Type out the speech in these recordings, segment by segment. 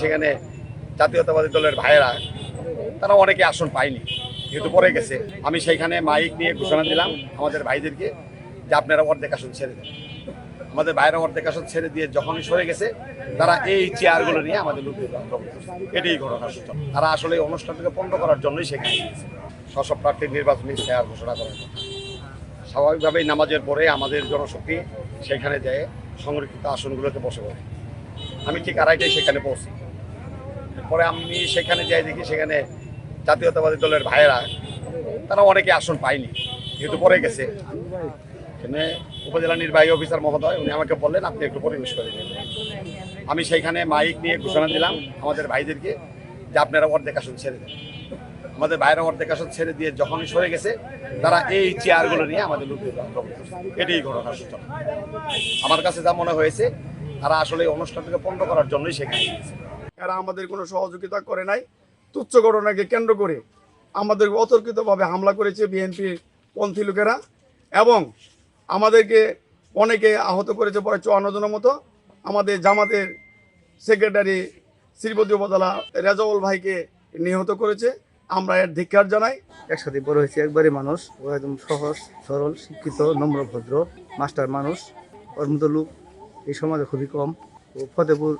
সেখানে জাতীয়তাবাদী দলের ভাইয়েরা তারা অনেকে আসন পায়নি, যেহেতু পরে গেছে। আমি সেইখানে মাইক নিয়ে ঘোষণা দিলাম আমাদের ভাইদেরকে যে আপনারা অর্ধেক আসন ছেড়ে দেন। আমাদের ভাইয়েরা অর্ধেক আসন ছেড়ে দিয়ে যখনই সরে গেছে, তারা এই চেয়ারগুলো নিয়ে আমাদের লোকদের আক্রমণ করছে। এটাই ঘটনার সূচনা। তারা আসলে এই অনুষ্ঠানটাকে পণ্ড করার জন্যই সেখানে গিয়েছে, স্ব প্রার্থীর নির্বাচনী চেয়ার ঘোষণা করার কথা। স্বাভাবিকভাবেই নামাজের পরে আমাদের জনশক্তি সেখানে যায় সংরক্ষিত আসনগুলোতে বসে পড়ে। আমি ঠিক আড়াইটায় সেখানে পৌঁছি। পরে আমি সেখানে যাই, দেখি সেখানে জাতীয়তাবাদী দলের ভাইয়েরা তারা অনেকে আসন পায়নি, যেহেতু পরে গেছে। এখানে উপজেলা নির্বাহী অফিসার মহোদয় উনি আমাকে বললেন আপনি একটু পরিবেশ করে দেন। আমি সেইখানে মাইক নিয়ে ঘোষণা দিলাম আমাদের ভাইদেরকে যে আপনারা অর্ধেক আসন ছেড়ে দেন। আমাদের ভাইয়েরা অর্ধেক আসন ছেড়ে দিয়ে যখনই সরে গেছে, তারা এই চেয়ারগুলো নিয়ে আমাদের লোকদের আক্রমণ করছে। এটাই ঘটনার সূচনা। আমার কাছে যা মনে হয়েছে, তারা আসলে এই অনুষ্ঠানটাকে পণ্ড করার জন্যই সেখানে গিয়েছে। এরা আমাদের কোনো সহযোগিতা করে নাই। তুচ্ছ ঘটনাকে কেন্দ্র করে আমাদের অতর্কিতভাবে হামলা করেছে বিএনপি পন্থী লোকেরা এবং আমাদেরকে অনেকে আহত করেছে, প্রায় 54 জনের মতো। আমাদের জামাতের সেক্রেটারি শ্রীপতি উপজেলা রেজাউল ভাইকে নিহত করেছে। আমরা এর ধিক্কার জানাই। একসাথে বড় হয়েছে, একবারই মানুষ, ও একদম সহজ সরল শিক্ষিত নম্র ভদ্র মাস্টার মানুষ। ওর মতো লোক এই সমাজে খুবই কম। ও ফতেপুর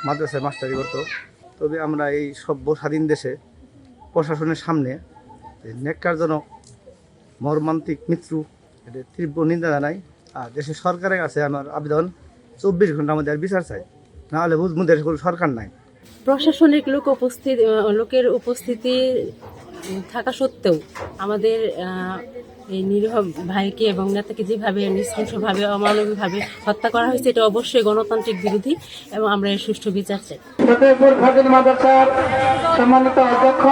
মাদ্রাসায় মাস্টারি করতো। তবে আমরা এই সভ্য স্বাধীন দেশে প্রশাসনের সামনে ন্যাক্কারজনক মর্মান্তিক মৃত্যু, এটা তীব্র নিন্দা জানাই। আর দেশের সরকারের কাছে আমার আবেদন 24 ঘন্টা আমাদের বিচার চাই, নাহলে বুঝমুদের কোনো সরকার নাই। প্রশাসনিক লোকের উপস্থিতি থাকা সত্ত্বেও আমাদের এই নিরীহ ভাইকে এবং নেতাকে যেভাবে নৃশংসভাবে অমানবিকভাবে হত্যা করা হয়েছে, এটা অবশ্যই গণতান্ত্রিক বিরোধী এবং আমরা এর সুষ্ঠু বিচার চাই। ফতেপুর খাদিম মাদ্রাসার সম্মানিত অধ্যক্ষ